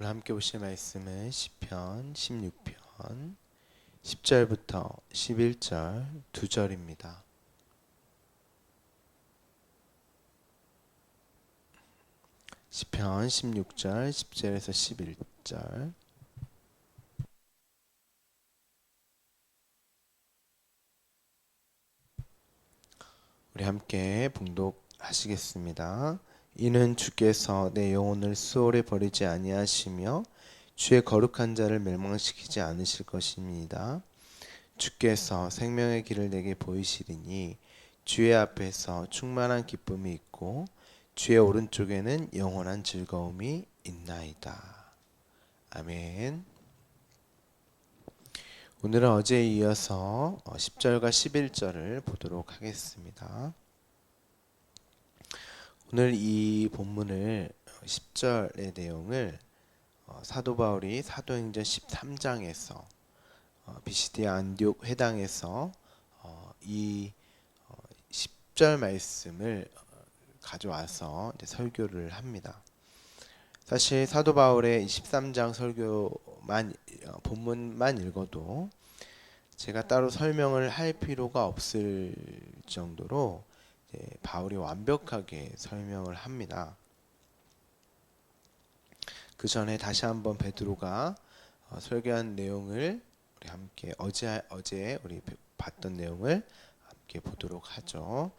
오늘 함께 보실 말씀은 시편 16편 10절부터 11절 2절입니다. 시편 16절 10절에서 11절. 우리 함께 봉독하시겠습니다. 이는 주께서 내 영혼을 수월에 버리지 아니하시며 주의 거룩한 자를 멸망시키지 않으실 것입니다. 주께서 생명의 길을 내게 보이시리니 주의 앞에서 충만한 기쁨이 있고 주의 오른쪽에는 영원한 즐거움이 있나이다. 아멘. 오늘은 어제에 이어서 10절과 11절을 보도록 하겠습니다. 오늘 이 본문을 10절의 내용을 사도 바울이 사도행전 13장에서 비시디아 안디옥 회당에서 이 10절 말씀을 가져와서 설교를 합니다. 사실 사도 바울의 13장 설교만 본문만 읽어도 제가 따로 설명을 할 필요가 없을 정도로 바울이 완벽하게 설명을 합니다. 그 전에 다시 한번 베드로가 설교한 내용을 우리 함께 어제 우리 봤던 내용을 함께 보도록 하죠.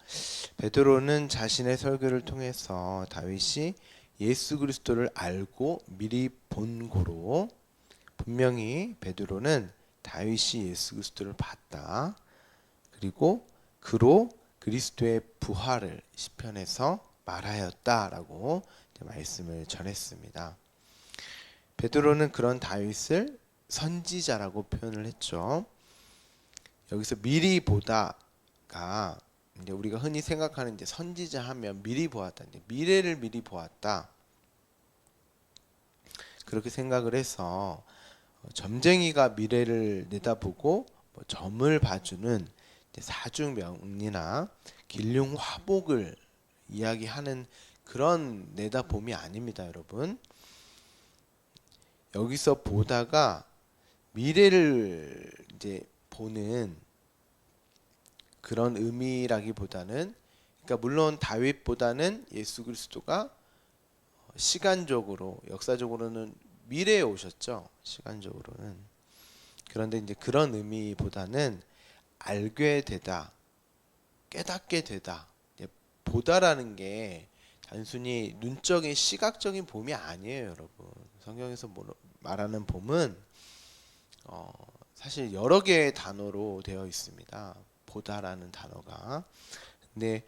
베드로는 자신의 설교를 통해서 다윗이 예수 그리스도를 알고 미리 본 고로 분명히 베드로는 다윗이 예수 그리스도를 봤다. 그리고 그로 그리스도의 부활을 시편에서 말하였다라고 말씀을 전했습니다. 베드로는 그런 다윗을 선지자라고 표현을 했죠. 여기서 미리 보다가 이제 우리가 흔히 생각하는 이제 선지자 하면 미리 보았다, 이제 미래를 미리 보았다, 그렇게 생각을 해서 점쟁이가 미래를 내다보고 점을 봐주는 사주명리나 길흉화복을 이야기하는 그런 내다봄이 아닙니다, 여러분. 여기서 보다가 미래를 이제 보는 그런 의미라기보다는, 그러니까 물론 다윗보다는 예수 그리스도가 시간적으로 역사적으로는 미래에 오셨죠. 시간적으로는. 그런데 이제 그런 의미보다는 알게 되다, 깨닫게 되다. 보다라는 게 단순히 눈적인 시각적인 봄이 아니에요, 여러분. 성경에서 말하는 봄은 사실 여러 개의 단어로 되어 있습니다. 보다라는 단어가. 근데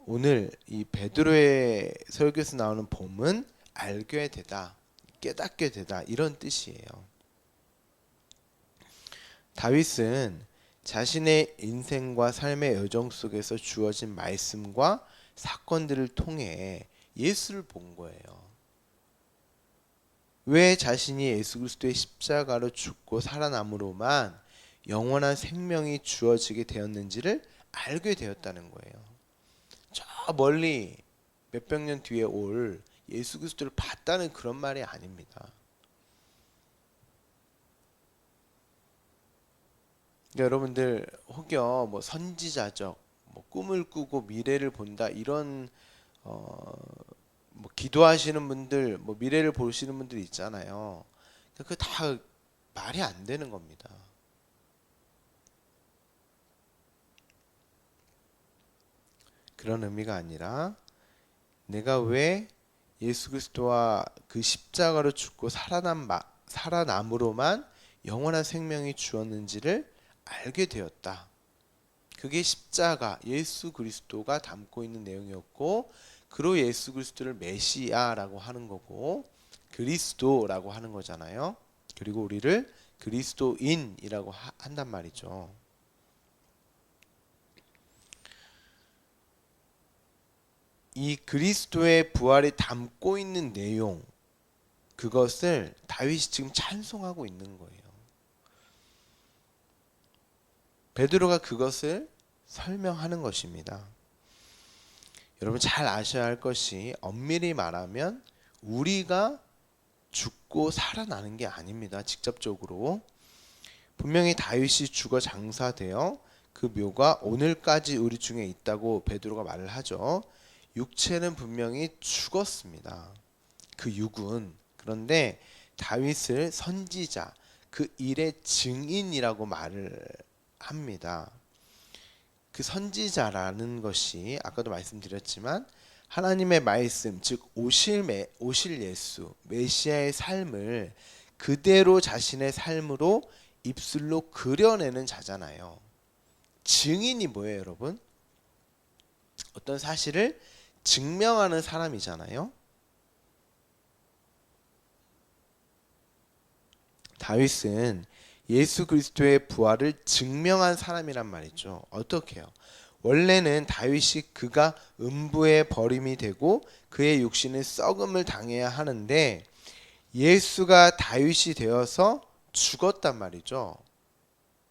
오늘 이 베드로의 설교에서 나오는 봄은 알게 되다, 깨닫게 되다, 이런 뜻이에요. 다윗은 자신의 인생과 삶의 여정 속에서 주어진 말씀과 사건들을 통해 예수를 본 거예요. 왜 자신이 예수 그리스도의 십자가로 죽고 살아남으로만 영원한 생명이 주어지게 되었는지를 알게 되었다는 거예요. 저 멀리 몇백 년 뒤에 올 예수 그리스도를 봤다는 그런 말이 아닙니다. 그러니까 여러분들 혹여 선지자적 꿈을 꾸고 미래를 본다, 이런 기도하시는 분들, 미래를 보시는 분들 있잖아요. 그 다 말이 안 되는 겁니다. 그런 의미가 아니라 내가 왜 예수 그리스도와 그 십자가로 죽고 살아남으로만 영원한 생명이 주었는지를 알게 되었다. 그게 십자가, 예수 그리스도가 담고 있는 내용이었고, 그로 예수 그리스도를 메시아라고 하는 거고 그리스도라고 하는 거잖아요. 그리고 우리를 그리스도인이라고 한단 말이죠. 이 그리스도의 부활이 담고 있는 내용, 그것을 다윗이 지금 찬송하고 있는 거예요. 베드로가 그것을 설명하는 것입니다. 여러분 잘 아셔야 할 것이, 엄밀히 말하면 우리가 죽고 살아나는 게 아닙니다. 직접적으로. 분명히 다윗이 죽어 장사되어 그 묘가 오늘까지 우리 중에 있다고 베드로가 말을 하죠. 육체는 분명히 죽었습니다. 그 육은. 그런데 다윗을 선지자, 그 일의 증인이라고 말을 합니다. 그 선지자라는 것이 아까도 말씀드렸지만 하나님의 말씀, 즉 오실 예수, 메시아의 삶을 그대로 자신의 삶으로 입술로 그려내는 자잖아요. 증인이 뭐예요, 여러분? 어떤 사실을 증명하는 사람이잖아요. 다윗은 예수 그리스도의 부활을 증명한 사람이란 말이죠. 어떻게 해요? 원래는 다윗이 그가 음부의 버림이 되고 그의 육신은 썩음을 당해야 하는데 예수가 다윗이 되어서 죽었단 말이죠.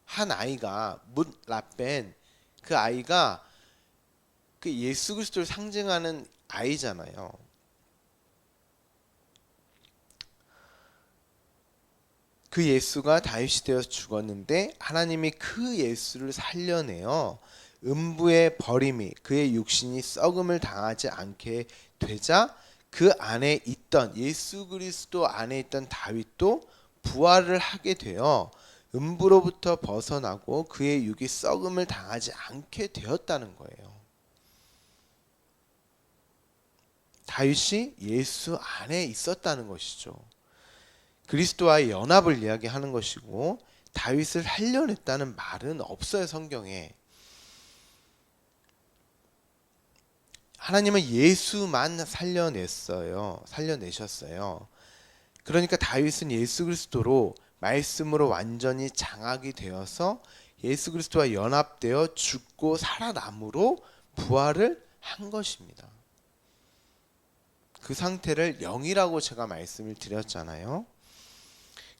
한 아이가 뭇 라벤, 그 아이가 그 예수 그리스도를 상징하는 아이잖아요. 그 예수가 다윗이 되어서 죽었는데 하나님이 그 예수를 살려내어 음부의 버림이 그의 육신이 썩음을 당하지 않게 되자 그 안에 있던 예수 그리스도 안에 있던 다윗도 부활을 하게 되어 음부로부터 벗어나고 그의 육이 썩음을 당하지 않게 되었다는 거예요. 다윗이 예수 안에 있었다는 것이죠. 그리스도와의 연합을 이야기하는 것이고 다윗을 살려냈다는 말은 없어요, 성경에. 하나님은 예수만 살려내셨어요. 그러니까 다윗은 예수 그리스도로 말씀으로 완전히 장악이 되어서 예수 그리스도와 연합되어 죽고 살아남으로 부활을 한 것입니다. 그 상태를 영이라고 제가 말씀을 드렸잖아요.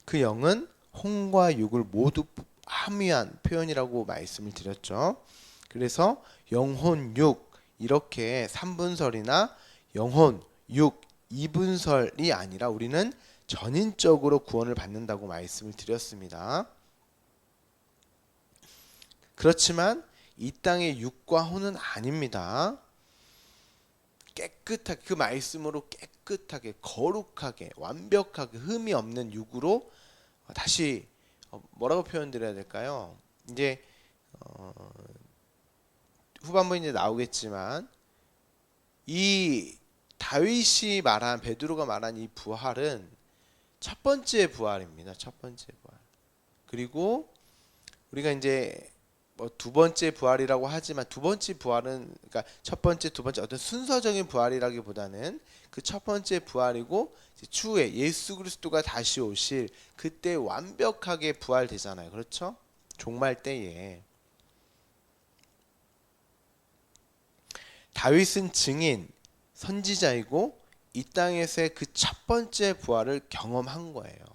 그 영은 혼과 육을 모두 함유한 표현이라고 말씀을 드렸죠. 그래서 영혼, 육 이렇게 3분설이나 영혼, 육, 2분설이 아니라 우리는 전인적으로 구원을 받는다고 말씀을 드렸습니다. 그렇지만 이 땅의 육과 혼은 아닙니다. 깨끗하게 그 말씀으로 깨끗하게 거룩하게 완벽하게 흠이 없는 육으로 다시 뭐라고 표현드려야 될까요? 이제 후반부에 이제 나오겠지만 이 다윗이 말한 베드로가 말한 이 부활은 첫 번째 부활입니다. 첫 번째 부활. 그리고 우리가 이제 뭐 두 번째 부활이라고 하지만 두 번째 부활은 그러니까 첫 번째, 두 번째 어떤 순서적인 부활이라기보다는 그 첫 번째 부활이고 추후에 예수 그리스도가 다시 오실 그때 완벽하게 부활되잖아요. 그렇죠? 종말 때에 다윗은 증인, 선지자이고 이 땅에서의 그 첫 번째 부활을 경험한 거예요.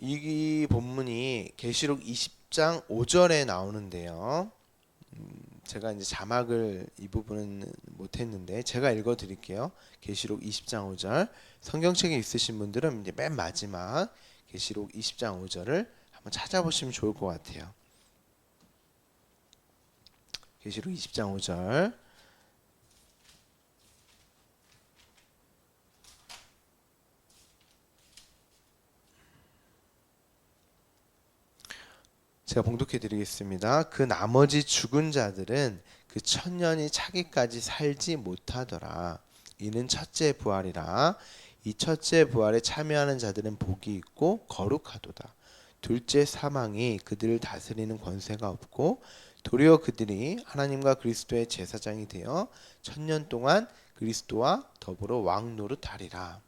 이 본문이 계시록 20장 5절에 나오는데요. 제가 이제 자막을 이 부분은 못했는데 제가 읽어드릴게요. 계시록 20장 5절. 성경책에 있으신 분들은 이제 맨 마지막 계시록 20장 5절을 한번 찾아보시면 좋을 것 같아요. 계시록 20장 5절. 제가 봉독해 드리겠습니다. 그 나머지 죽은 자들은 그 천년이 차기까지 살지 못하더라. 이는 첫째 부활이라. 이 첫째 부활에 참여하는 자들은 복이 있고 거룩하도다. 둘째 사망이 그들을 다스리는 권세가 없고 도리어 그들이 하나님과 그리스도의 제사장이 되어 천년 동안 그리스도와 더불어 왕 노릇하리라.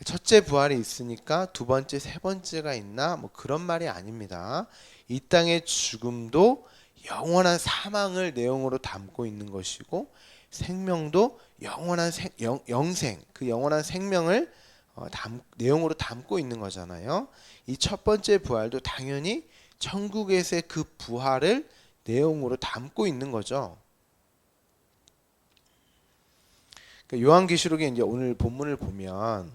첫째 부활이 있으니까 두 번째, 세 번째가 있나? 뭐 그런 말이 아닙니다. 이 땅의 죽음도 영원한 사망을 내용으로 담고 있는 것이고 생명도 영원한 영생, 그 영원한 생명을 내용으로 담고 있는 거잖아요. 이 첫 번째 부활도 당연히 천국에서의 그 부활을 내용으로 담고 있는 거죠. 그러니까 요한계시록에 이제 오늘 본문을 보면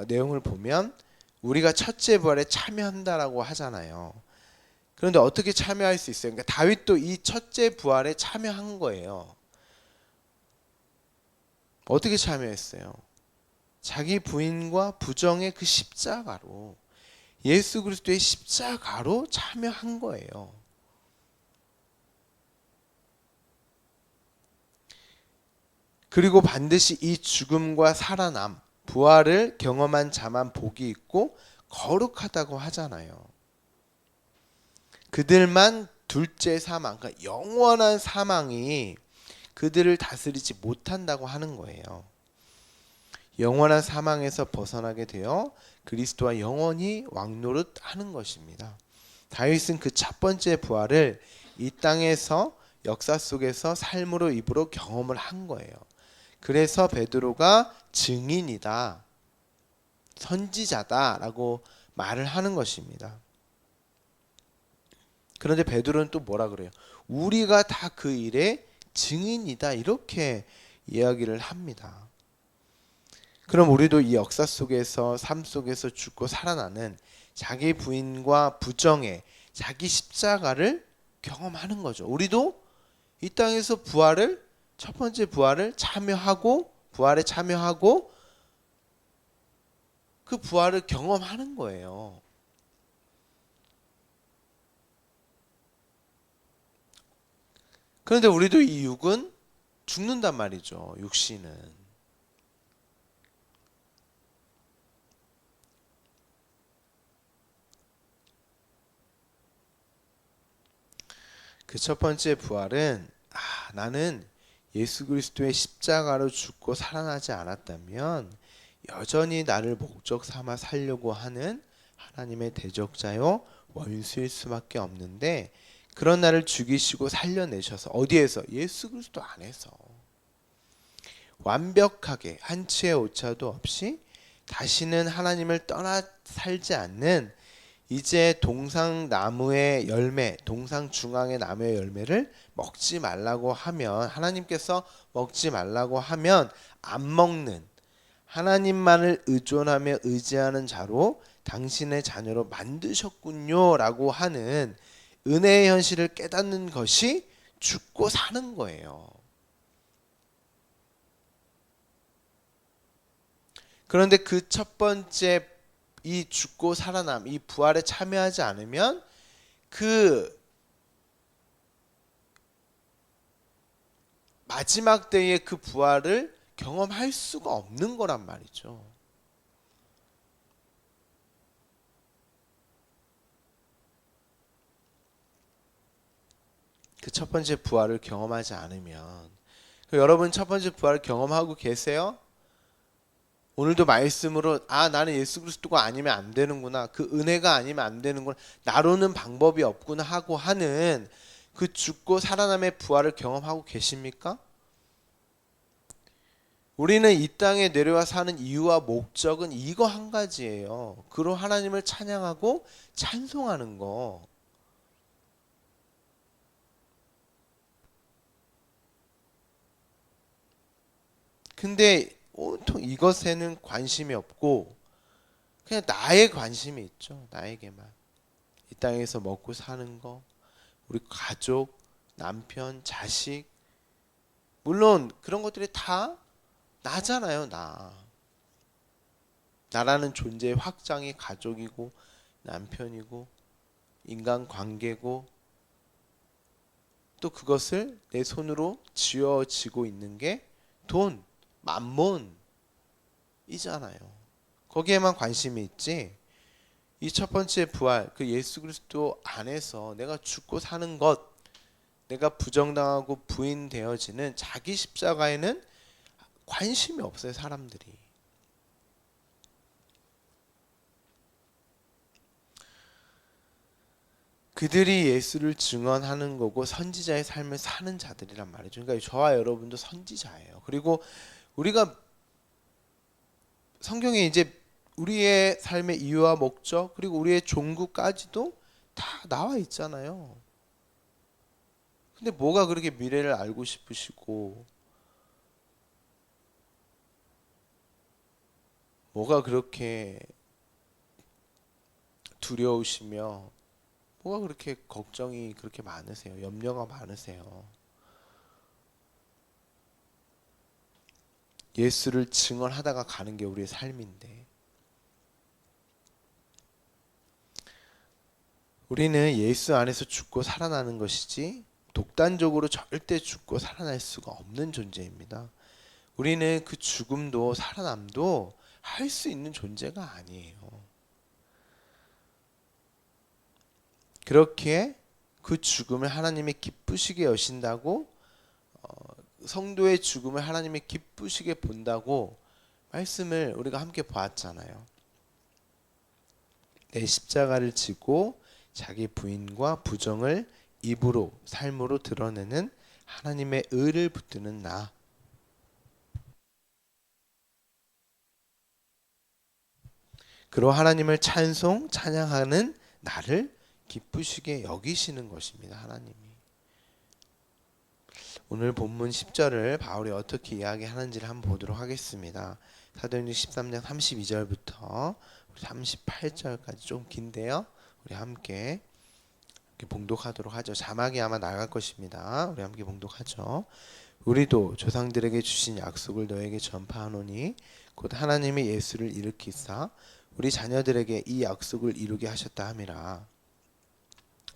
내용을 보면 우리가 첫째 부활에 참여한다라고 하잖아요. 그런데 어떻게 참여할 수 있어요? 그러니까 다윗도 이 첫째 부활에 참여한 거예요. 어떻게 참여했어요? 자기 부인과 부정의 그 십자가로, 예수 그리스도의 십자가로 참여한 거예요. 그리고 반드시 이 죽음과 살아남, 부활을 경험한 자만 복이 있고 거룩하다고 하잖아요. 그들만 둘째 사망, 그러니까 영원한 사망이 그들을 다스리지 못한다고 하는 거예요. 영원한 사망에서 벗어나게 되어 그리스도와 영원히 왕노릇하는 것입니다. 다윗은 그 첫 번째 부활을 이 땅에서 역사 속에서 삶으로 입으로 경험을 한 거예요. 그래서 베드로가 증인이다, 선지자다라고 말을 하는 것입니다. 그런데 베드로는 또 뭐라 그래요? 우리가 다 그 일의 증인이다, 이렇게 이야기를 합니다. 그럼 우리도 이 역사 속에서, 삶 속에서 죽고 살아나는 자기 부인과 부정의 자기 십자가를 경험하는 거죠. 우리도 이 땅에서 부활을, 첫 번째 부활을 참여하고, 부활에 참여하고 그 부활을 경험하는 거예요. 그런데 우리도 이 육은 죽는단 말이죠. 육신은. 그 첫 번째 부활은 나는 예수 그리스도의 십자가로 죽고 살아나지 않았다면 여전히 나를 목적 삼아 살려고 하는 하나님의 대적자요 원수일 수밖에 없는데, 그런 나를 죽이시고 살려내셔서, 어디에서? 예수 그리스도 안에서 완벽하게 한치의 오차도 없이 다시는 하나님을 떠나 살지 않는, 이제 동상 나무의 열매, 동상 중앙의 나무의 열매를 먹지 말라고 하면, 하나님께서 먹지 말라고 하면 안 먹는, 하나님만을 의존하며 의지하는 자로 당신의 자녀로 만드셨군요 라고 하는 은혜의 현실을 깨닫는 것이 죽고 사는 거예요. 그런데 그 첫 번째 이 죽고 살아남, 이 부활에 참여하지 않으면 그 마지막 때의 그 부활을 경험할 수가 없는 거란 말이죠. 그 첫 번째 부활을 경험하지 않으면, 여러분 첫 번째 부활을 경험하고 계세요? 오늘도 말씀으로 나는 예수 그리스도가 아니면 안 되는구나, 그 은혜가 아니면 안 되는구나, 나로는 방법이 없구나 하고 하는 그 죽고 살아남의 부활을 경험하고 계십니까? 우리는 이 땅에 내려와 사는 이유와 목적은 이거 한 가지예요. 그로 하나님을 찬양하고 찬송하는 거. 근데 온통 이것에는 관심이 없고 그냥 나의 관심이 있죠. 나에게만. 이 땅에서 먹고 사는 거, 우리 가족, 남편, 자식, 물론 그런 것들이 다 나잖아요. 나라는 존재의 확장이 가족이고 남편이고 인간관계고, 또 그것을 내 손으로 쥐어지고 있는 게 돈, 만몬이잖아요. 거기에만 관심이 있지, 이 첫 번째 부활, 그 예수 그리스도 안에서 내가 죽고 사는 것, 내가 부정당하고 부인되어지는 자기 십자가에는 관심이 없어요, 사람들이. 그들이 예수를 증언하는 거고 선지자의 삶을 사는 자들이란 말이죠. 그러니까 저와 여러분도 선지자예요. 그리고 우리가 성경에 이제 우리의 삶의 이유와 목적, 그리고 우리의 종구까지도 다 나와 있잖아요. 근데 뭐가 그렇게 미래를 알고 싶으시고 뭐가 그렇게 두려우시며 뭐가 그렇게 걱정이 그렇게 많으세요? 염려가 많으세요? 예수를 증언하다가 가는 게 우리의 삶인데 우리는 예수 안에서 죽고 살아나는 것이지 독단적으로 절대 죽고 살아날 수가 없는 존재입니다. 우리는 그 죽음도 살아남도 할 수 있는 존재가 아니에요. 그렇기에 그 죽음을 하나님이 기쁘시게 여신다고 성도의 죽음을 하나님이 기쁘시게 본다고 말씀을 우리가 함께 보았잖아요. 내 십자가를 지고 자기 부인과 부정을 입으로 삶으로 드러내는 하나님의 의를 붙드는 나. 그로 하나님을 찬양하는 나를 기쁘시게 여기시는 것입니다. 하나님이. 오늘 본문 10절을 바울이 어떻게 이야기하는지를 한번 보도록 하겠습니다. 사도행전 13장 32절부터 38절까지 좀 긴데요. 우리 함께 봉독하도록 하죠. 자막이 아마 나갈 것입니다. 우리 함께 봉독하죠. 우리도 조상들에게 주신 약속을 너에게 전파하노니 곧 하나님이 예수를 일으키사 우리 자녀들에게 이 약속을 이루게 하셨다 함이라.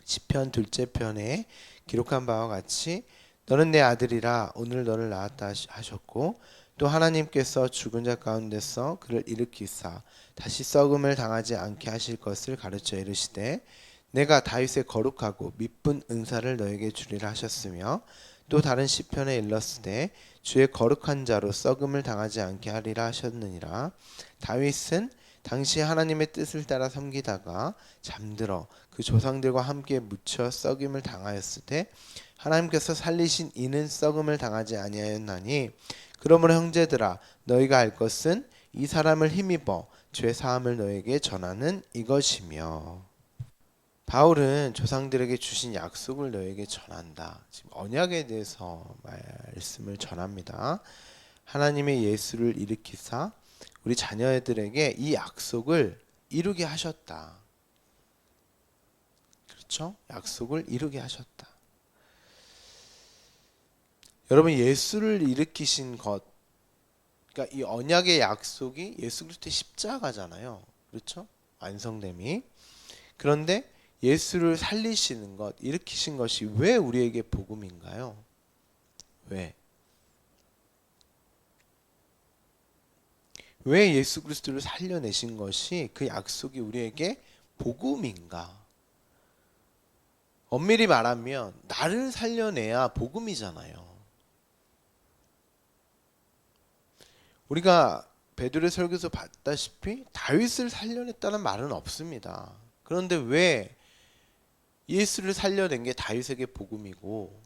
시편 둘째 편에 기록한 바와 같이 너는 내 아들이라 오늘 너를 낳았다 하셨고 또 하나님께서 죽은 자 가운데서 그를 일으키사 다시 썩음을 당하지 않게 하실 것을 가르쳐 이르시되 내가 다윗의 거룩하고 미쁜 은사를 너에게 주리라 하셨으며 또 다른 시편에 일렀으되 주의 거룩한 자로 썩음을 당하지 않게 하리라 하셨느니라. 다윗은 당시 하나님의 뜻을 따라 섬기다가 잠들어 그 조상들과 함께 묻혀 썩임을 당하였을 때 하나님께서 살리신 이는 썩음을 당하지 아니하였나니 그러므로 형제들아 너희가 알 것은 이 사람을 힘입어 죄 사함을 너에게 전하는 이것이며. 바울은 조상들에게 주신 약속을 너에게 전한다. 지금 언약에 대해서 말씀을 전합니다. 하나님의 예수를 일으키사 우리 자녀들에게 이 약속을 이루게 하셨다. 그렇죠? 약속을 이루게 하셨다. 여러분 예수를 일으키신 것, 그러니까 이 언약의 약속이 예수 그리스도의 십자가잖아요. 그렇죠? 완성됨이. 그런데 예수를 살리시는 것, 일으키신 것이 왜 우리에게 복음인가요? 왜? 왜 예수 그리스도를 살려내신 것이 그 약속이 우리에게 복음인가? 엄밀히 말하면 나를 살려내야 복음이잖아요. 우리가 베드로의 설교에서 봤다시피 다윗을 살려냈다는 말은 없습니다. 그런데 왜 예수를 살려낸 게 다윗에게 복음이고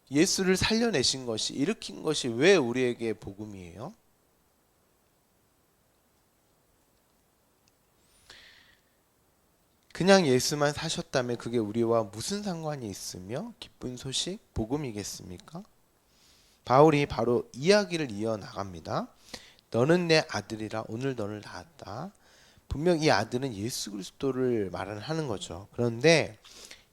예수를 살려내신 것이 일으킨 것이 왜 우리에게 복음이에요? 그냥 예수만 사셨다면 그게 우리와 무슨 상관이 있으며 기쁜 소식, 복음이겠습니까? 바울이 바로 이야기를 이어나갑니다. 너는 내 아들이라 오늘 너를 낳았다. 분명 이 아들은 예수 그리스도를 말하는 거죠. 그런데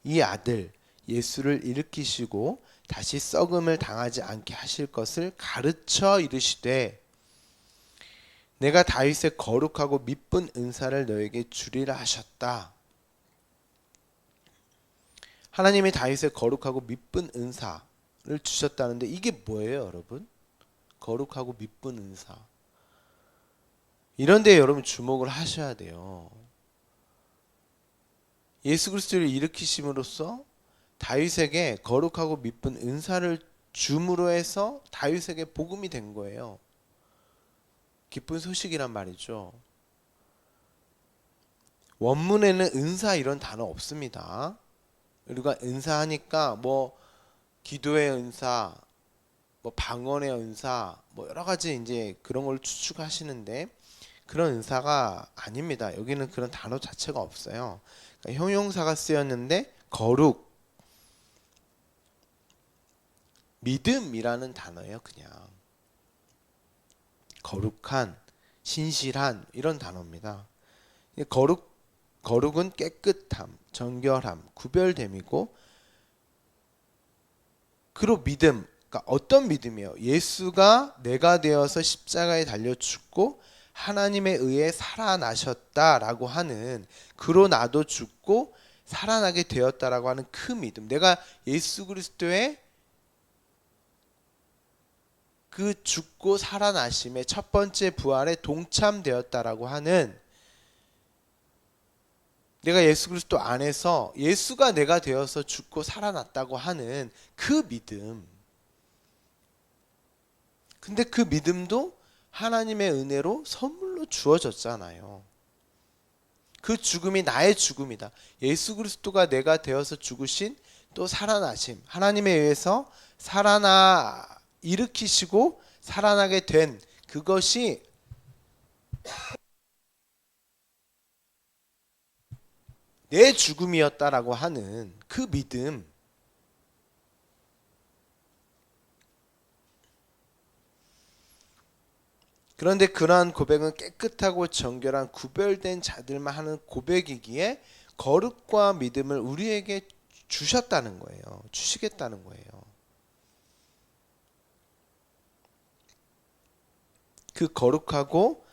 이 아들 예수를 일으키시고 다시 썩음을 당하지 않게 하실 것을 가르쳐 이르시되 내가 다윗의 거룩하고 미쁜 은사를 너에게 주리라 하셨다. 하나님이 다윗의 거룩하고 미쁜 은사를 주셨다는데 이게 뭐예요, 여러분? 거룩하고 미쁜 은사. 이런 데 여러분 주목을 하셔야 돼요. 예수 그리스도를 일으키심으로써 다윗에게 거룩하고 미쁜 은사를 줌으로 해서 다윗에게 복음이 된 거예요. 기쁜 소식이란 말이죠. 원문에는 은사 이런 단어 없습니다. 우리가 은사하니까 뭐 기도의 은사, 뭐 방언의 은사, 뭐 여러 가지 이제 그런 걸 추측하시는데 그런 은사가 아닙니다. 여기는 그런 단어 자체가 없어요. 그러니까 형용사가 쓰였는데 거룩, 믿음이라는 단어예요. 그냥 거룩한, 신실한 이런 단어입니다. 거룩은 깨끗함, 정결함, 구별됨이고, 그리고 믿음, 그러니까 어떤 믿음이에요? 예수가 내가 되어서 십자가에 달려 죽고 하나님에 의해 살아나셨다라고 하는, 그로 나도 죽고 살아나게 되었다라고 하는 그 믿음. 내가 예수 그리스도의 그 죽고 살아나심의 첫 번째 부활에 동참되었다라고 하는, 내가 예수 그리스도 안에서 예수가 내가 되어서 죽고 살아났다고 하는 그 믿음. 근데 그 믿음도 하나님의 은혜로 선물로 주어졌잖아요. 그 죽음이 나의 죽음이다. 예수 그리스도가 내가 되어서 죽으신 또 살아나심, 하나님에 의해서 살아나 일으키시고 살아나게 된 그것이 내 죽음이었다라고 하는 그 믿음. 그런데 그러한 고백은 깨끗하고 정결한 구별된 자들만 하는 고백이기에 거룩과 믿음을 우리에게 주셨다는 거예요. 주시겠다는 거예요. 그 거룩하고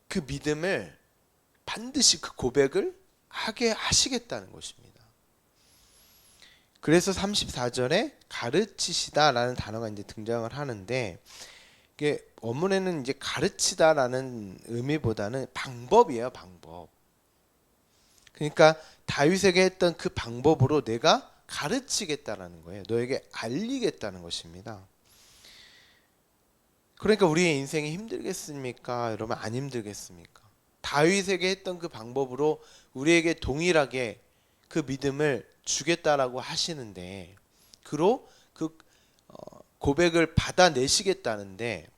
그 믿음을 반드시 그 고백을 하게 하시겠다는 것입니다. 그래서 34절에 가르치시다라는 단어가 이제 등장을 하는데, 이게 원문에는 이제 가르치다라는 의미보다는 방법이에요, 방법. 그러니까 다윗에게 했던 그 방법으로 내가 가르치겠다라는 거예요. 너에게 알리겠다는 것입니다. 그러니까 우리의 인생이 힘들겠습니까? 여러분, 안 힘들겠습니까? 다윗에게 했던 그 방법으로 우리에게 동일하게 그 믿음을 주겠다라고 하시는데, 그로 그 고백을 받아내시겠다는데,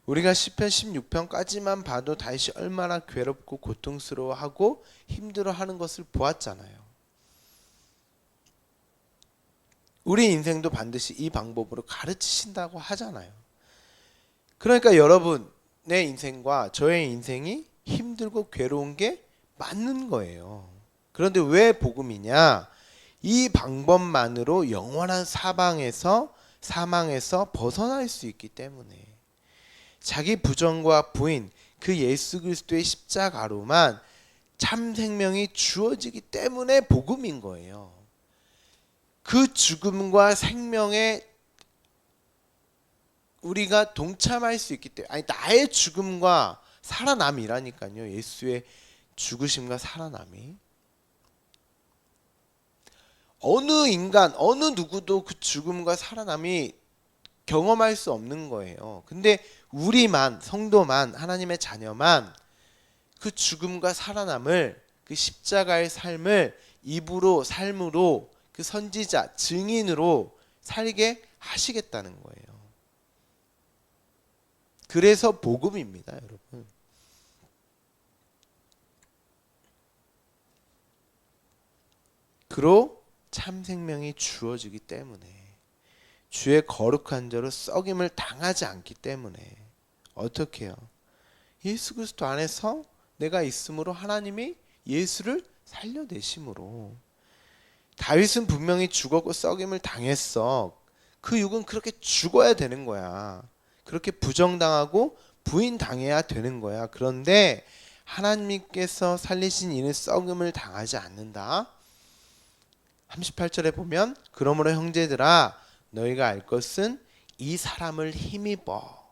우리가 시편 16편까지만 봐도 다윗이 얼마나 괴롭고 고통스러워하고 힘들어하는 것을 보았잖아요. 우리 인생도 반드시 이 방법으로 가르치신다고 하잖아요. 그러니까 여러분의 인생과 저의 인생이 힘들고 괴로운 게 맞는 거예요. 그런데 왜 복음이냐? 이 방법만으로 영원한 사망에서 벗어날 수 있기 때문에, 자기 부정과 부인 그 예수 그리스도의 십자가로만 참 생명이 주어지기 때문에 복음인 거예요. 그 죽음과 생명에 우리가 동참할 수 있기 때문에, 아니 나의 죽음과 살아남이라니까요. 예수의 죽으심과 살아남이. 어느 인간, 어느 누구도 그 죽음과 살아남이 경험할 수 없는 거예요. 근데 우리만, 성도만, 하나님의 자녀만 그 죽음과 살아남을, 그 십자가의 삶을 입으로, 삶으로, 그 선지자, 증인으로 살게 하시겠다는 거예요. 그래서 복음입니다, 여러분. 그로 참 생명이 주어지기 때문에, 주의 거룩한 자로 썩임을 당하지 않기 때문에 어떻게 해요? 예수 그리스도 안에서 내가 있으므로 하나님이 예수를 살려내심으로. 다윗은 분명히 죽었고 썩임을 당했어. 그 육은 그렇게 죽어야 되는 거야. 그렇게 부정당하고 부인당해야 되는 거야. 그런데 하나님께서 살리신 이는 썩음을 당하지 않는다. 38절에 보면, 그러므로 형제들아 너희가 알 것은 이 사람을 힘입어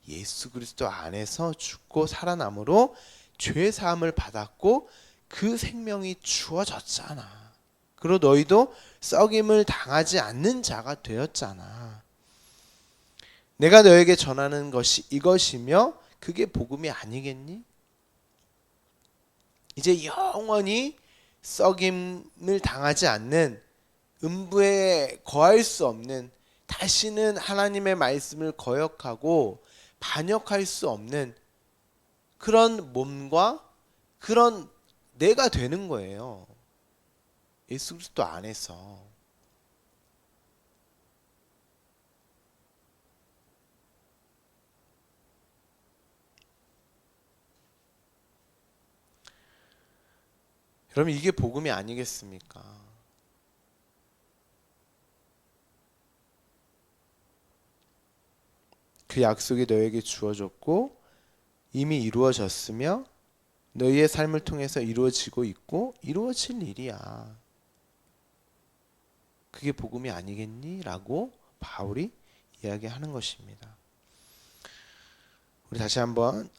예수 그리스도 안에서 죽고 살아남으로 죄 사함을 받았고 그 생명이 주어졌잖아. 그리고 너희도 썩임을 당하지 않는 자가 되었잖아. 내가 너에게 전하는 것이 이것이며 그게 복음이 아니겠니? 이제 영원히 썩임을 당하지 않는, 음부에 거할 수 없는, 다시는 하나님의 말씀을 거역하고 반역할 수 없는 그런 몸과 그런 내가 되는 거예요. 예수 그리스도 안에서. 여러분 이게 복음이 아니겠습니까? 그 약속이 너에게 주어졌고 이미 이루어졌으며 너희의 삶을 통해서 이루어지고 있고 이루어질 일이야. 그게 복음이 아니겠니? 라고 바울이 이야기하는 것입니다. 우리 다시 한번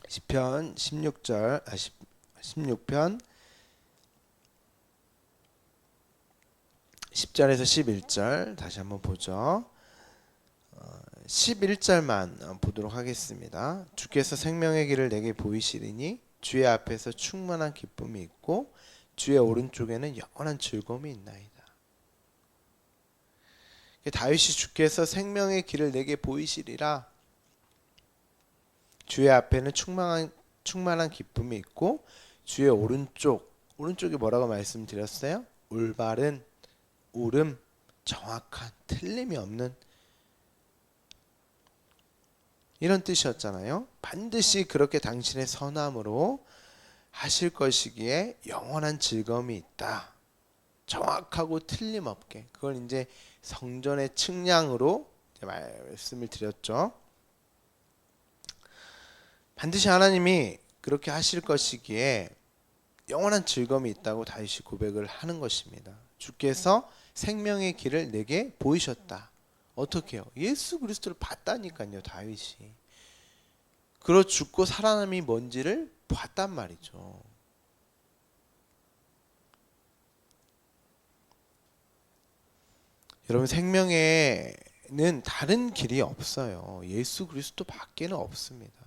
시편 16편 10절에서 11절 다시 한번 보죠. 11절만 보도록 하겠습니다. 주께서 생명의 길을 내게 보이시리니 주의 앞에서 충만한 기쁨이 있고 주의 오른쪽에는 영원한 즐거움이 있나이다. 다윗이 주께서 생명의 길을 내게 보이시리라. 주의 앞에는 충만한 기쁨이 있고 주의 오른쪽이 뭐라고 말씀드렸어요? 올바른, 옳음, 정확한, 틀림이 없는 이런 뜻이었잖아요. 반드시 그렇게 당신의 선함으로 하실 것이기에 영원한 즐거움이 있다. 정확하고 틀림없게. 그걸 이제 성전의 측량으로 말씀을 드렸죠. 반드시 하나님이 그렇게 하실 것이기에 영원한 즐거움이 있다고 다윗이 고백을 하는 것입니다. 주께서 생명의 길을 내게 보이셨다. 어떻게 해요? 예수 그리스도를 봤다니까요. 다윗이. 그러 죽고 살아남이 뭔지를 봤단 말이죠. 여러분 생명에는 다른 길이 없어요. 예수 그리스도 밖에는 없습니다.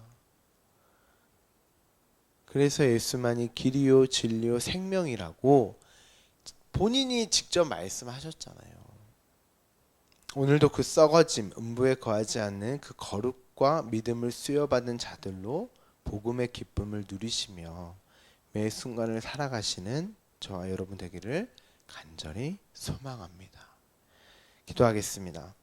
그래서 예수만이 길이요 진리요 생명이라고 본인이 직접 말씀하셨잖아요. 오늘도 그 썩어짐, 음부에 거하지 않는 그 거룩과 믿음을 수여받은 자들로 복음의 기쁨을 누리시며 매 순간을 살아가시는 저와 여러분 되기를 간절히 소망합니다. 기도하겠습니다.